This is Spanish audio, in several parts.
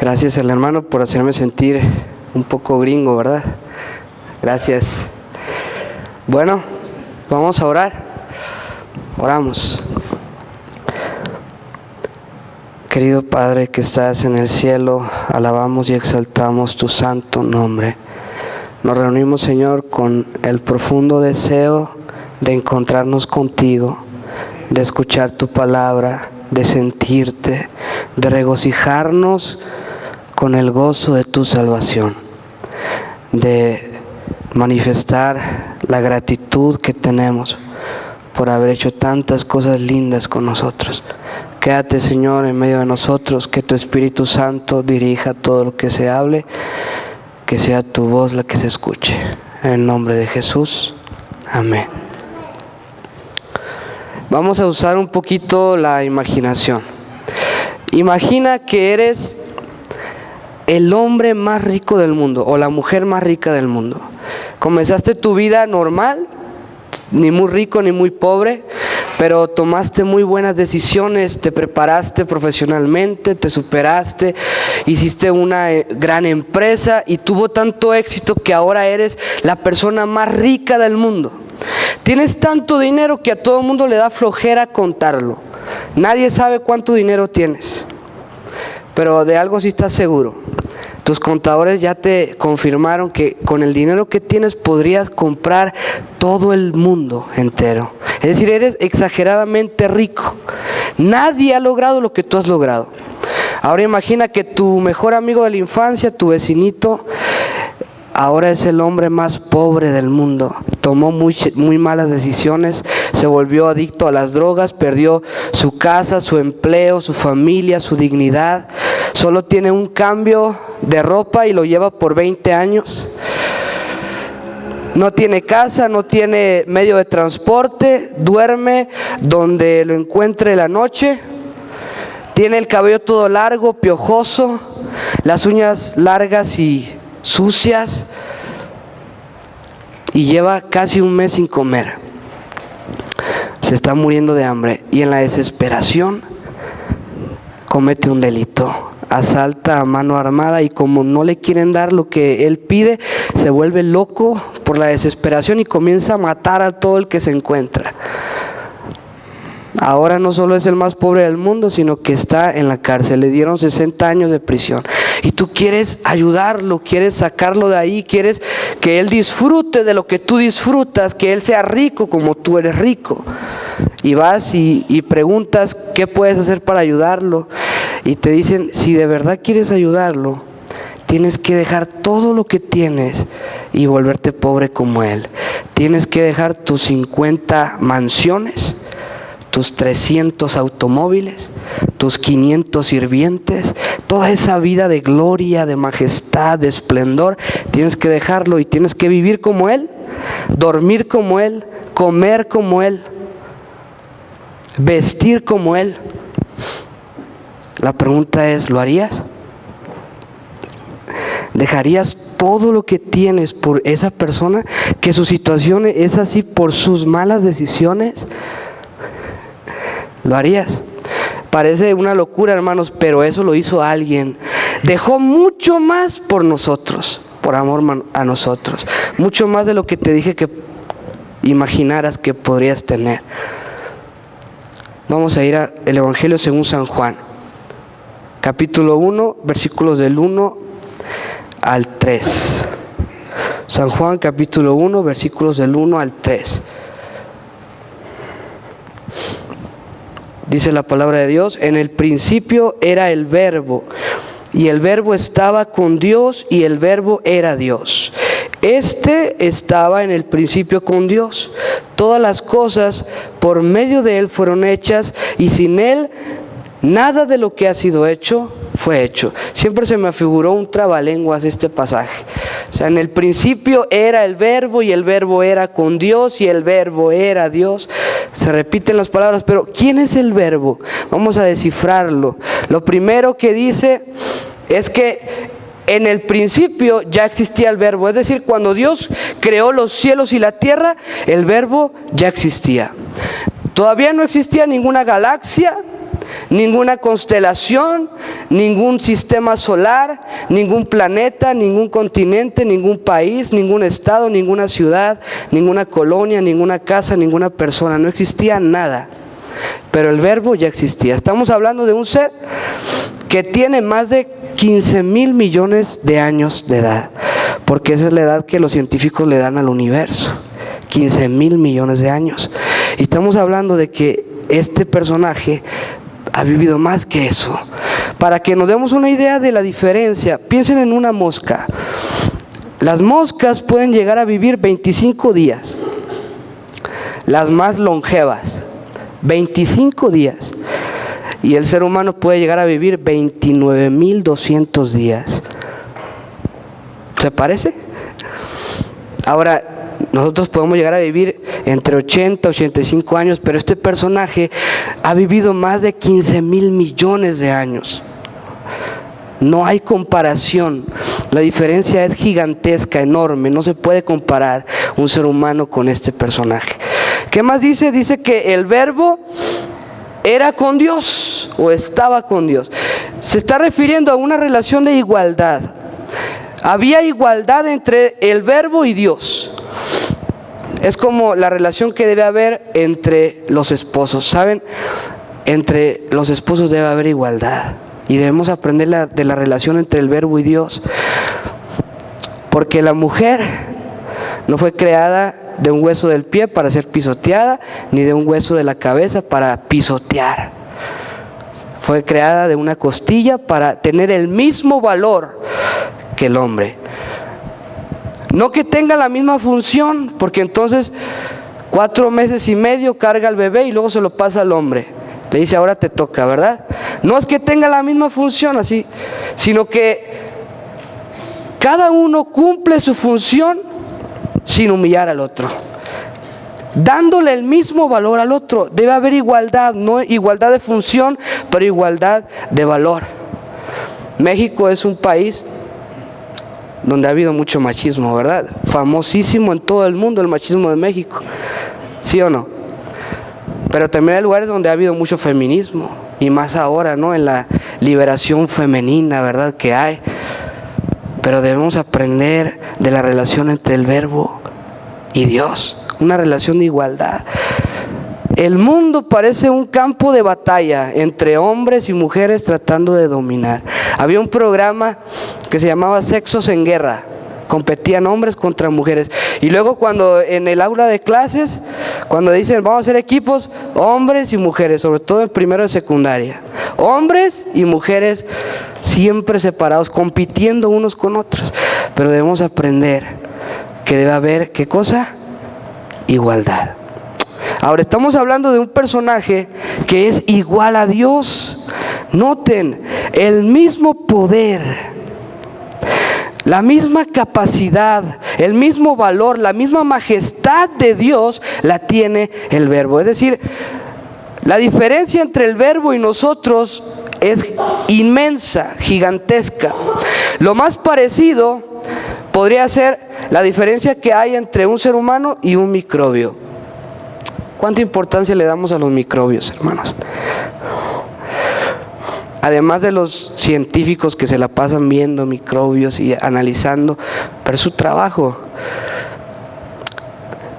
Gracias al hermano por hacerme sentir un poco gringo, ¿verdad? Gracias. Bueno, vamos a orar. Oramos. Querido Padre que estás en el cielo, alabamos y exaltamos tu santo nombre. Nos reunimos, Señor, con el profundo deseo de encontrarnos contigo, de escuchar tu palabra, de sentirte, de regocijarnos con el gozo de tu salvación, de manifestar la gratitud que tenemos por haber hecho tantas cosas lindas con nosotros. Quédate, Señor, en medio de nosotros, que tu Espíritu Santo dirija todo lo que se hable, que sea tu voz la que se escuche. En el nombre de Jesús, amén. Vamos a usar un poquito la imaginación. Imagina que eres el hombre más rico del mundo o la mujer más rica del mundo. Comenzaste tu vida normal, ni muy rico ni muy pobre, pero tomaste muy buenas decisiones, te preparaste profesionalmente, te superaste, hiciste una gran empresa y tuvo tanto éxito que ahora eres la persona más rica del mundo. Tienes tanto dinero que a todo el mundo le da flojera contarlo. Nadie sabe cuánto dinero tienes, pero de algo sí estás seguro. Tus contadores ya te confirmaron que con el dinero que tienes podrías comprar todo el mundo entero. Es decir, eres exageradamente rico. Nadie ha logrado lo que tú has logrado. Ahora imagina que tu mejor amigo de la infancia, tu vecinito, ahora es el hombre más pobre del mundo. Tomó muy malas decisiones, se volvió adicto a las drogas, perdió su casa, su empleo, su familia, su dignidad. Solo tiene un cambio de ropa y lo lleva por 20 años. No tiene casa, no tiene medio de transporte, duerme donde lo encuentre la noche. Tiene el cabello todo largo, piojoso, las uñas largas y sucias, y lleva casi un mes sin comer. Se está muriendo de hambre y en la desesperación comete un delito. Asalta a mano armada y como no le quieren dar lo que él pide, se vuelve loco por la desesperación y comienza a matar a todo el que se encuentra. Ahora no solo es el más pobre del mundo, sino que está en la cárcel. Le dieron 60 años de prisión. Y tú quieres ayudarlo, quieres sacarlo de ahí, quieres que él disfrute de lo que tú disfrutas, que él sea rico como tú eres rico. Y vas y preguntas qué puedes hacer para ayudarlo. Y te dicen, si de verdad quieres ayudarlo, tienes que dejar todo lo que tienes y volverte pobre como él. Tienes que dejar tus 50 mansiones, tus 300 automóviles, tus 500 sirvientes, toda esa vida de gloria, de majestad, de esplendor, tienes que dejarlo y tienes que vivir como él, dormir como él, comer como él, vestir como él. La pregunta es, ¿lo harías? ¿Dejarías todo lo que tienes por esa persona, que su situación es así por sus malas decisiones? ¿Lo harías? Parece una locura, hermanos, pero eso lo hizo alguien. Dejó mucho más por nosotros, por amor a nosotros. Mucho más de lo que te dije que imaginaras que podrías tener. Vamos a ir al Evangelio según San Juan. Capítulo 1, versículos del 1 al 3. San Juan, capítulo 1, versículos del 1 al 3. Dice la palabra de Dios: en el principio era el Verbo, y el Verbo estaba con Dios, y el Verbo era Dios. Este estaba en el principio con Dios. Todas las cosas por medio de Él fueron hechas, y sin Él nada de lo que ha sido hecho fue hecho. Siempre se me afiguró un trabalenguas este pasaje. O sea, en el principio era el Verbo, y el Verbo era con Dios, y el Verbo era Dios. Se repiten las palabras, pero ¿quién es el Verbo? Vamos a descifrarlo. Lo primero que dice es que en el principio ya existía el Verbo. Es decir, cuando Dios creó los cielos y la tierra, el Verbo ya existía. Todavía no existía ninguna galaxia, ninguna constelación, ningún sistema solar, ningún planeta, ningún continente, ningún país, ningún estado, ninguna ciudad, ninguna colonia, ninguna casa, ninguna persona. No existía nada. Pero el verbo ya existía. Estamos hablando de un ser que tiene más de 15,000 millones de años de edad, porque esa es la edad que los científicos le dan al universo. 15,000 millones de años. Y estamos hablando de que este personaje ha vivido más que eso. Para que nos demos una idea de la diferencia, piensen en una mosca. Las moscas pueden llegar a vivir 25 días. Las más longevas, 25 días. Y el ser humano puede llegar a vivir 29,200 días. ¿Se parece? Ahora, nosotros podemos llegar a vivir entre 80 y 85 años, pero este personaje ha vivido más de 15,000 millones de años. No hay comparación. La diferencia es gigantesca, enorme. No se puede comparar un ser humano con este personaje. ¿Qué más dice? Dice que el verbo era con Dios o estaba con Dios. Se está refiriendo a una relación de igualdad. Había igualdad entre el verbo y Dios. Es como la relación que debe haber entre los esposos. ¿Saben? Entre los esposos debe haber igualdad. Y debemos aprender de la relación entre el verbo y Dios. Porque la mujer no fue creada de un hueso del pie para ser pisoteada, ni de un hueso de la cabeza para pisotear. Fue creada de una costilla para tener el mismo valor que el hombre. No que tenga la misma función, porque entonces 4 meses y medio carga al bebé y luego se lo pasa al hombre. Le dice, ahora te toca, ¿verdad? No es que tenga la misma función así, sino que cada uno cumple su función sin humillar al otro, dándole el mismo valor al otro. Debe haber igualdad, no igualdad de función, pero igualdad de valor. México es un país donde ha habido mucho machismo, ¿verdad? Famosísimo en todo el mundo el machismo de México, ¿sí o no? Pero también hay lugares donde ha habido mucho feminismo, y más ahora, ¿no? En la liberación femenina, ¿verdad? Que hay. Pero debemos aprender de la relación entre el verbo y Dios, una relación de igualdad. El mundo parece un campo de batalla entre hombres y mujeres tratando de dominar. Había un programa que se llamaba Sexos en Guerra. Competían hombres contra mujeres. Y luego cuando en el aula de clases, cuando dicen vamos a hacer equipos, hombres y mujeres, sobre todo en primero de secundaria. Hombres y mujeres siempre separados, compitiendo unos con otros. Pero debemos aprender que debe haber, ¿qué cosa? Igualdad. Ahora estamos hablando de un personaje que es igual a Dios. Noten, el mismo poder, la misma capacidad, el mismo valor, la misma majestad de Dios la tiene el verbo. Es decir, la diferencia entre el verbo y nosotros es inmensa, gigantesca. Lo más parecido podría ser la diferencia que hay entre un ser humano y un microbio. ¿Cuánta importancia le damos a los microbios, hermanos? Además de los científicos que se la pasan viendo microbios y analizando, pero es su trabajo.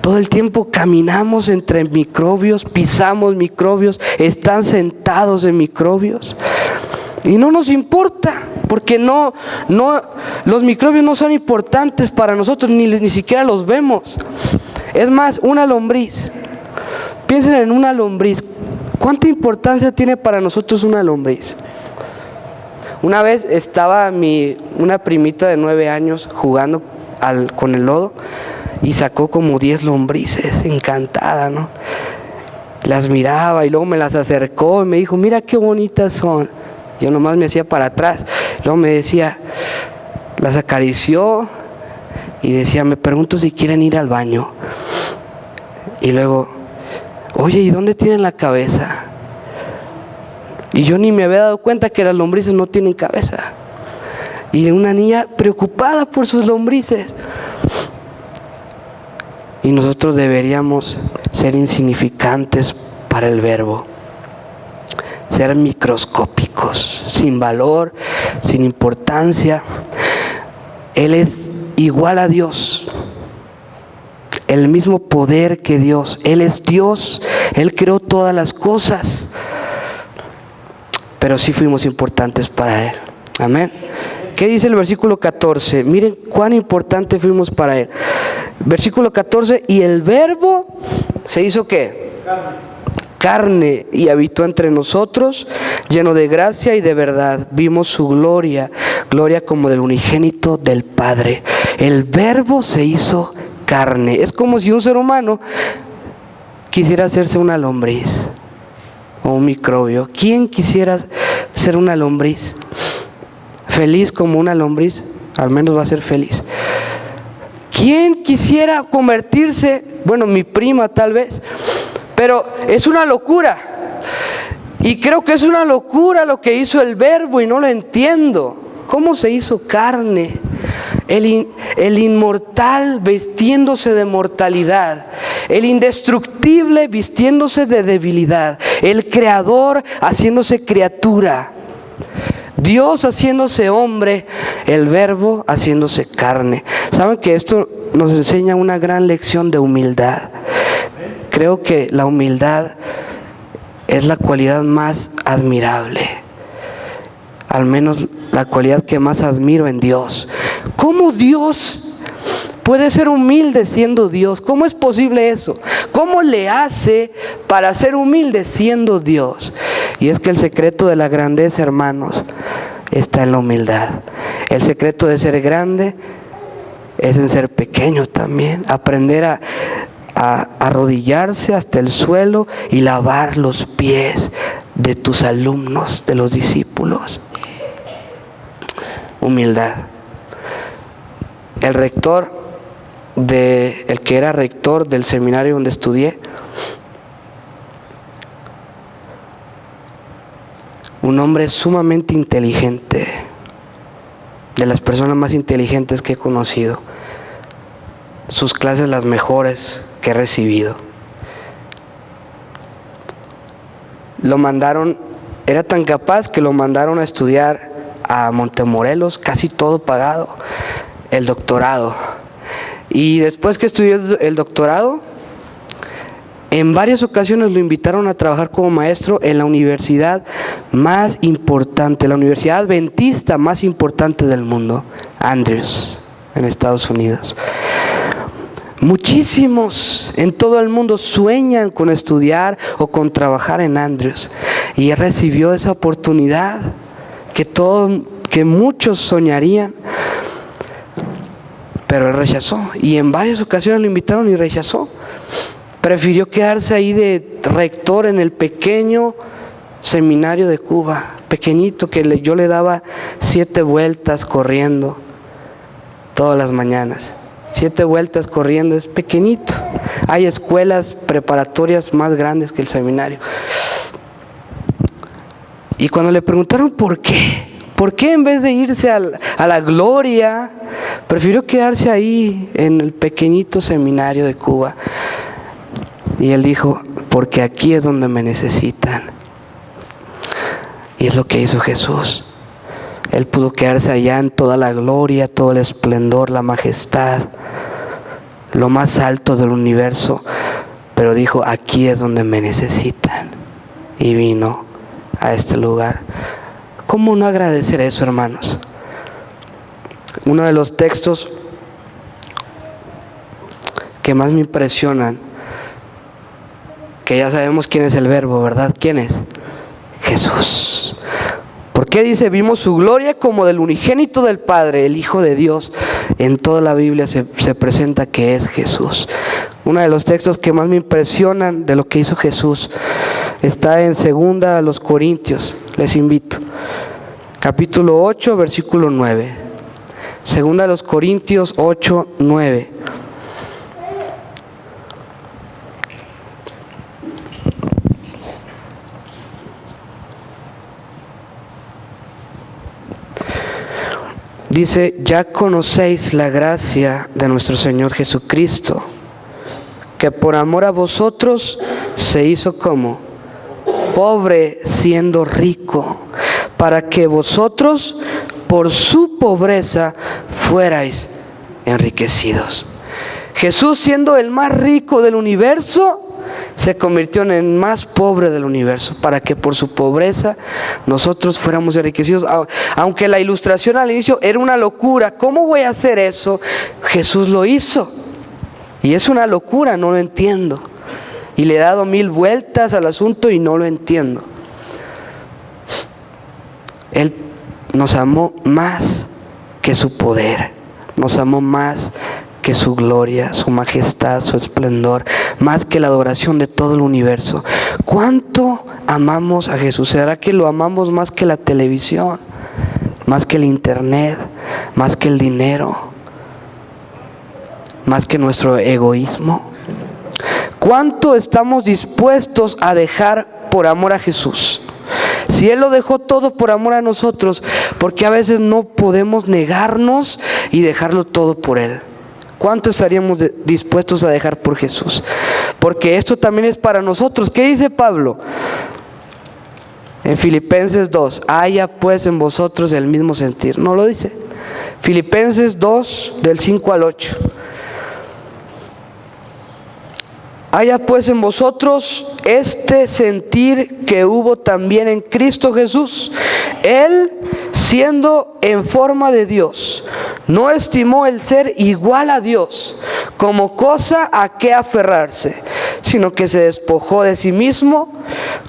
Todo el tiempo caminamos entre microbios, pisamos microbios, están sentados en microbios. Y no nos importa, porque los microbios no son importantes para nosotros, ni siquiera los vemos. Es más, una lombriz. Piensen en una lombriz. ¿Cuánta importancia tiene para nosotros una lombriz? Una vez estaba una primita de 9 años jugando con el lodo y sacó como 10 lombrices, encantada, ¿no? Las miraba y luego me las acercó y me dijo, mira qué bonitas son. Yo nomás me hacía para atrás. Luego me decía, las acarició y decía, me pregunto si quieren ir al baño. Y luego, oye, ¿y dónde tienen la cabeza? Y yo ni me había dado cuenta que las lombrices no tienen cabeza. Y una niña preocupada por sus lombrices. Y nosotros deberíamos ser insignificantes para el verbo. ser microscópicos, sin valor, sin importancia. Él es igual a Dios, el mismo poder que Dios. Él es Dios, Él creó todas las cosas, pero sí fuimos importantes para Él. Amén. ¿Qué dice el versículo 14? Miren cuán importante fuimos para Él. Versículo 14, y el Verbo se hizo ¿qué? Carne y habitó entre nosotros, lleno de gracia y de verdad. Vimos su gloria, gloria como del unigénito del Padre. El Verbo se hizo carne. Es como si un ser humano quisiera hacerse una lombriz o un microbio. ¿Quién quisiera ser una lombriz? Feliz como una lombriz, al menos va a ser feliz. ¿Quién quisiera convertirse? Bueno, mi prima tal vez, pero es una locura. Y creo que es una locura lo que hizo el Verbo y no lo entiendo. ¿Cómo se hizo carne? El inmortal vistiéndose de mortalidad, el indestructible vistiéndose de debilidad, el creador haciéndose criatura, Dios haciéndose hombre, el Verbo haciéndose carne. ¿Saben que esto nos enseña una gran lección de humildad? Creo que la humildad es la cualidad más admirable, al menos la cualidad que más admiro en Dios. ¿Cómo Dios puede ser humilde siendo Dios? ¿Cómo es posible eso? ¿Cómo le hace para ser humilde siendo Dios? Y es que el secreto de la grandeza, hermanos, está en la humildad. El secreto de ser grande es en ser pequeño también. Aprender a arrodillarse hasta el suelo y lavar los pies de tus alumnos, de los discípulos. Humildad. El que era rector del seminario donde estudié, un hombre sumamente inteligente, de las personas más inteligentes que he conocido, sus clases las mejores que he recibido. Lo mandaron, era tan capaz que lo mandaron a estudiar a Montemorelos, casi todo pagado, el doctorado. Y después que estudió el doctorado, en varias ocasiones lo invitaron a trabajar como maestro en la universidad más importante, la universidad adventista más importante del mundo, Andrews, en Estados Unidos. Muchísimos en todo el mundo sueñan con estudiar o con trabajar en Andrews, y él recibió esa oportunidad que muchos soñarían, pero él rechazó. Y en varias ocasiones lo invitaron y rechazó. Prefirió quedarse ahí de rector en el pequeño seminario de Cuba, pequeñito, que yo le daba 7 vueltas corriendo todas las mañanas. 7 vueltas corriendo, es pequeñito. Hay escuelas preparatorias más grandes que el seminario. Y cuando le preguntaron por qué en vez de irse a la gloria, prefirió quedarse ahí en el pequeñito seminario de Cuba. Y él dijo, porque aquí es donde me necesitan. Y es lo que hizo Jesús. Él pudo quedarse allá en toda la gloria, todo el esplendor, la majestad, lo más alto del universo, pero dijo, aquí es donde me necesitan. Y vino a este lugar. ¿Cómo no agradecer eso, hermanos? Uno de los textos que más me impresionan, que ya sabemos quién es el Verbo, ¿verdad? ¿Quién es? Jesús. ¿Por qué dice, vimos su gloria como del unigénito del Padre, el Hijo de Dios? En toda la Biblia se presenta que es Jesús. Uno de los textos que más me impresionan de lo que hizo Jesús está en 2 Corintios, les invito. Capítulo 8, versículo 9. 2 Corintios 8, 9. Dice, ya conocéis la gracia de nuestro Señor Jesucristo, que por amor a vosotros se hizo como pobre siendo rico, para que vosotros por su pobreza fuerais enriquecidos. Jesús, siendo el más rico del universo, se convirtió en el más pobre del universo, para que por su pobreza nosotros fuéramos enriquecidos. Aunque la ilustración al inicio era una locura, ¿cómo voy a hacer eso? Jesús lo hizo. Y es una locura, no lo entiendo. Y le he dado 1000 vueltas al asunto y no lo entiendo. Él nos amó más que su poder, nos amó más que su gloria, su majestad, su esplendor, más que la adoración de todo el universo. ¿Cuánto amamos a Jesús? ¿Será que lo amamos más que la televisión, más que el internet, más que el dinero, más que nuestro egoísmo? ¿Cuánto estamos dispuestos a dejar por amor a Jesús? Si Él lo dejó todo por amor a nosotros, ¿por qué a veces no podemos negarnos y dejarlo todo por Él? ¿Cuánto estaríamos dispuestos a dejar por Jesús? Porque esto también es para nosotros. ¿Qué dice Pablo? En Filipenses 2, haya pues en vosotros el mismo sentir. ¿No lo dice? Filipenses 2, del 5 al 8. Haya pues en vosotros este sentir que hubo también en Cristo Jesús. Él, siendo en forma de Dios, no estimó el ser igual a Dios como cosa a que aferrarse, sino que se despojó de sí mismo,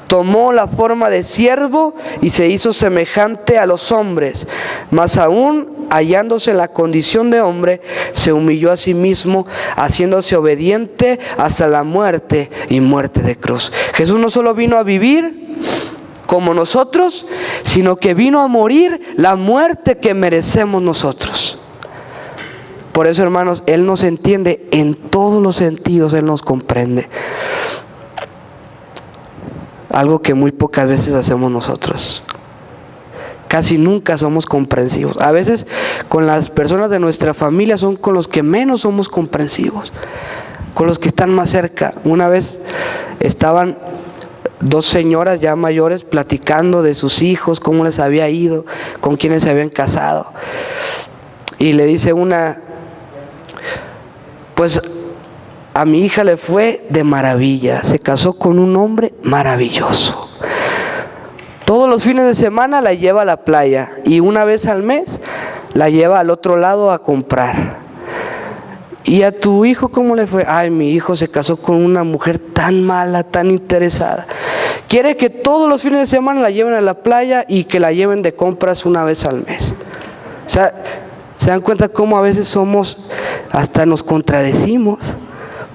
tomó la forma de siervo y se hizo semejante a los hombres. Mas aún hallándose en la condición de hombre, se humilló a sí mismo, haciéndose obediente hasta la muerte y muerte de cruz. Jesús no solo vino a vivir como nosotros, sino que vino a morir la muerte que merecemos nosotros. Por eso, hermanos, Él nos entiende en todos los sentidos, Él nos comprende. Algo que muy pocas veces hacemos nosotros. Casi nunca somos comprensivos. A veces con las personas de nuestra familia son con los que menos somos comprensivos, con los que están más cerca. Una vez estaban 2 señoras ya mayores platicando de sus hijos, cómo les había ido, con quiénes se habían casado. Y le dice una, pues a mi hija le fue de maravilla, se casó con un hombre maravilloso. Todos los fines de semana la lleva a la playa y una vez al mes la lleva al otro lado a comprar. ¿Y a tu hijo cómo le fue? Ay, mi hijo se casó con una mujer tan mala, tan interesada. Quiere que todos los fines de semana la lleven a la playa y que la lleven de compras una vez al mes. O sea, ¿se dan cuenta cómo a veces hasta nos contradecimos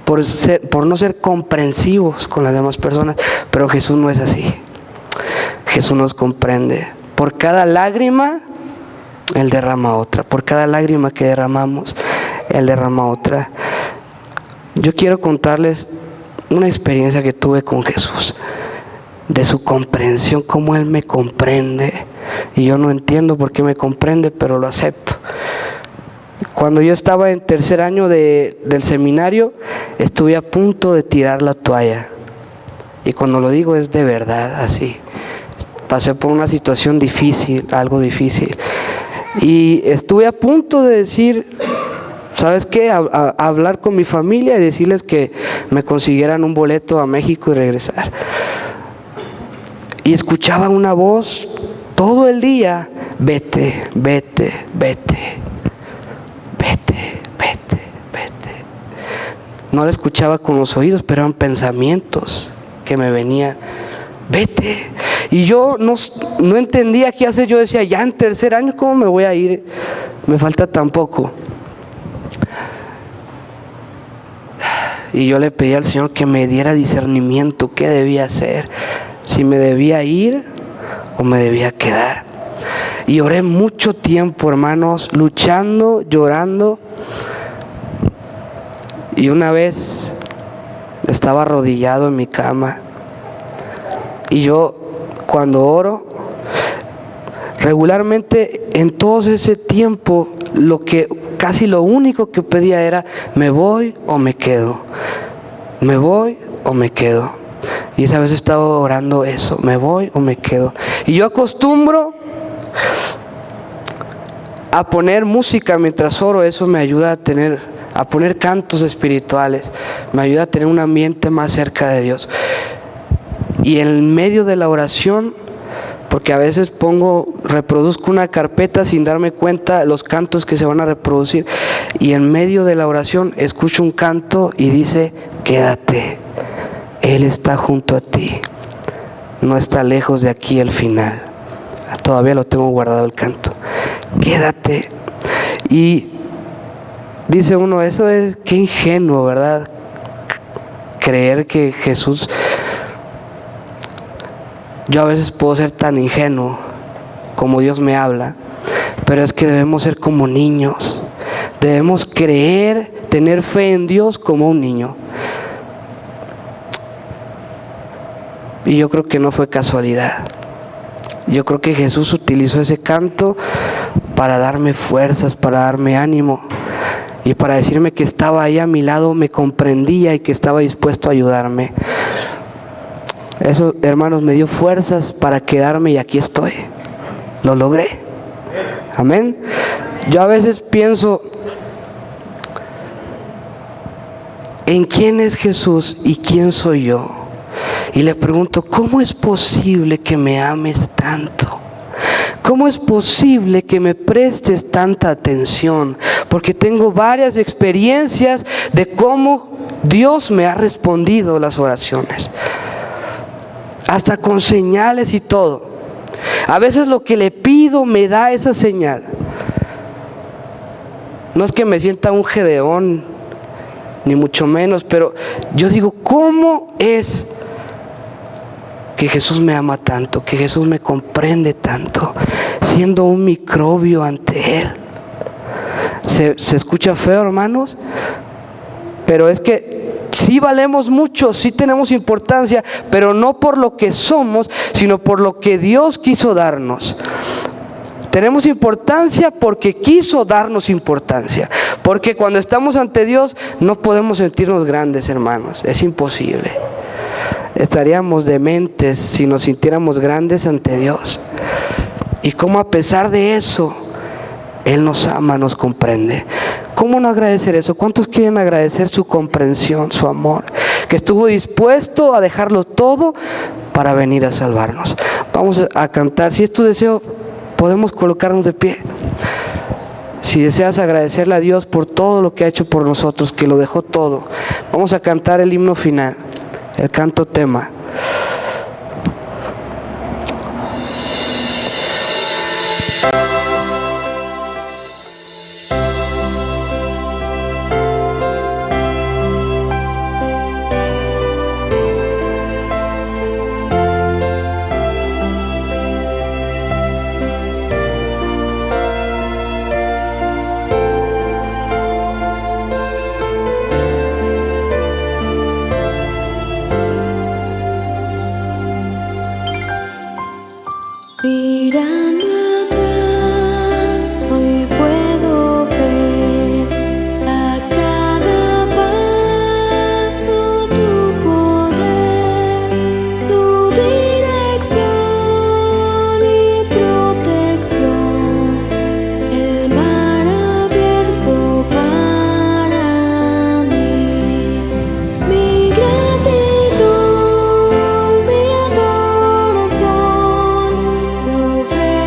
por no ser comprensivos con las demás personas? Pero Jesús no es así. Jesús nos comprende. Por cada lágrima, Él derrama otra. Por cada lágrima que derramamos, Él derrama otra. Yo quiero contarles una experiencia que tuve con Jesús, de su comprensión, cómo Él me comprende. Y yo no entiendo por qué me comprende, pero lo acepto. Cuando yo estaba en 3er año del seminario, estuve a punto de tirar la toalla. Y cuando lo digo es de verdad, así. Pasé por una situación difícil, algo difícil. Y estuve a punto de decir, ¿sabes qué? A hablar con mi familia y decirles que me consiguieran un boleto a México y regresar. Y escuchaba una voz todo el día, vete, vete, vete, vete, vete, vete. No la escuchaba con los oídos, pero eran pensamientos que me venían. Vete. Y yo no entendía qué hacer. Yo decía, ya en 3er año, ¿cómo me voy a ir? Me falta tan poco. Y yo le pedí al Señor que me diera discernimiento, qué debía hacer, si me debía ir o me debía quedar. Y oré mucho tiempo, hermanos, luchando, llorando. Y una vez estaba arrodillado en mi cama. Y yo, cuando oro, regularmente en todo ese tiempo, casi lo único que pedía era, ¿me voy o me quedo? ¿Me voy o me quedo? Y esa vez he estado orando eso, ¿me voy o me quedo? Y yo acostumbro a poner música mientras oro. Eso me ayuda a poner cantos espirituales, me ayuda a tener un ambiente más cerca de Dios. Y en medio de la oración, porque a veces reproduzco una carpeta sin darme cuenta los cantos que se van a reproducir, y en medio de la oración escucho un canto y dice: quédate, Él está junto a ti, no está lejos de aquí el final. Todavía lo tengo guardado el canto, quédate. Y dice uno, eso es, qué ingenuo, ¿verdad? Creer que Jesús... Yo a veces puedo ser tan ingenuo como Dios me habla, pero es que debemos ser como niños. Debemos creer, tener fe en Dios como un niño. Y yo creo que no fue casualidad. Yo creo que Jesús utilizó ese canto para darme fuerzas, para darme ánimo y para decirme que estaba ahí a mi lado, me comprendía y que estaba dispuesto a ayudarme. Eso, hermanos, me dio fuerzas para quedarme y aquí estoy. Lo logré. Amén. Yo a veces pienso en quién es Jesús y quién soy yo. Y le pregunto, ¿cómo es posible que me ames tanto? ¿Cómo es posible que me prestes tanta atención? Porque tengo varias experiencias de cómo Dios me ha respondido las oraciones. Hasta con señales y todo. A veces lo que le pido me da esa señal. No es que me sienta un Gedeón, ni mucho menos, pero yo digo, ¿cómo es que Jesús me ama tanto, que Jesús me comprende tanto, siendo un microbio ante Él? ¿Se escucha feo, hermanos? Pero es que sí valemos mucho, sí tenemos importancia, pero no por lo que somos, sino por lo que Dios quiso darnos. Tenemos importancia porque quiso darnos importancia. Porque cuando estamos ante Dios no podemos sentirnos grandes, hermanos. Es imposible. Estaríamos dementes si nos sintiéramos grandes ante Dios. Y cómo a pesar de eso, Él nos ama, nos comprende. ¿Cómo no agradecer eso? ¿Cuántos quieren agradecer su comprensión, su amor? Que estuvo dispuesto a dejarlo todo para venir a salvarnos. Vamos a cantar. Si es tu deseo, podemos colocarnos de pie. Si deseas agradecerle a Dios por todo lo que ha hecho por nosotros, que lo dejó todo. Vamos a cantar el himno final, el canto tema. Tu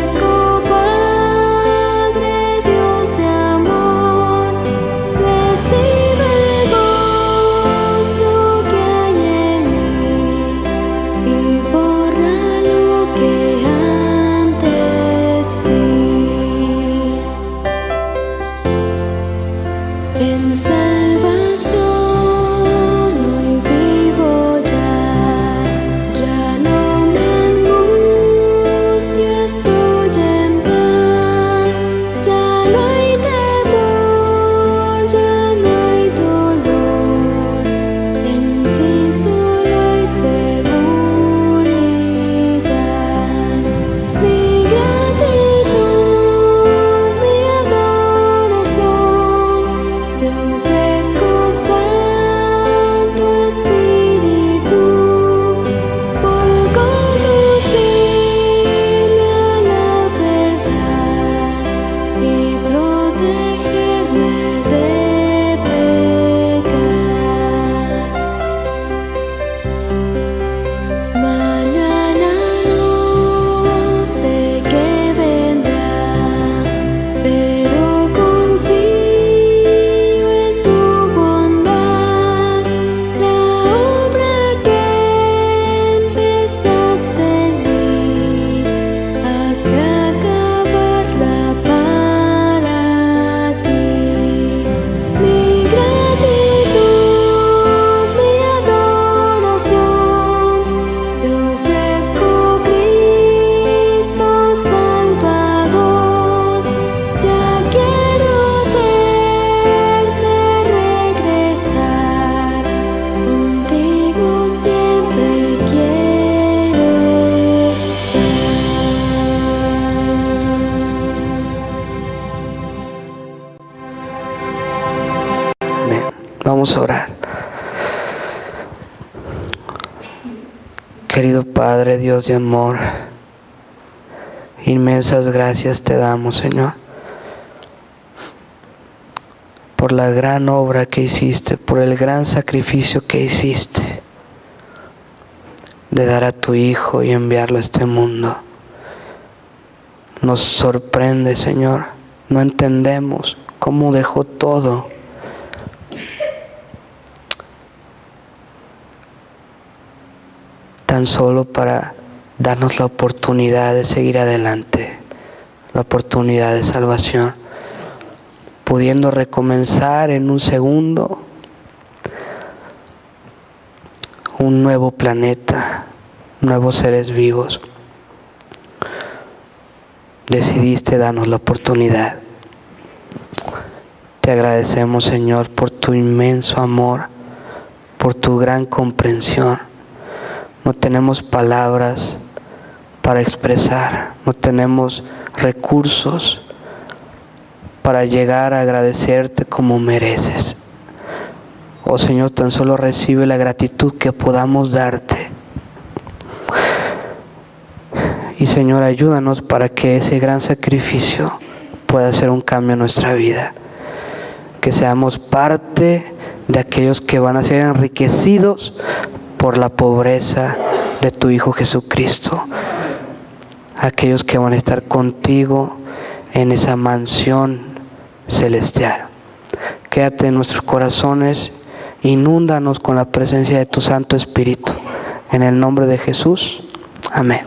Vamos a orar. Querido Padre, Dios de amor, inmensas gracias te damos, Señor, por la gran obra que hiciste, por el gran sacrificio que hiciste de dar a tu Hijo y enviarlo a este mundo. Nos sorprende, Señor, no entendemos cómo dejó todo tan solo para darnos la oportunidad de seguir adelante, la oportunidad de salvación, pudiendo recomenzar en un segundo un nuevo planeta, nuevos seres vivos. Decidiste darnos la oportunidad. Te agradecemos, Señor, por tu inmenso amor, por tu gran comprensión. No tenemos palabras para expresar, no tenemos recursos para llegar a agradecerte como mereces. Oh Señor, tan solo recibe la gratitud que podamos darte. Y Señor, ayúdanos para que ese gran sacrificio pueda hacer un cambio en nuestra vida. Que seamos parte de aquellos que van a ser enriquecidos por la pobreza de tu Hijo Jesucristo. Aquellos que van a estar contigo en esa mansión celestial. Quédate en nuestros corazones, inúndanos con la presencia de tu Santo Espíritu. En el nombre de Jesús. Amén.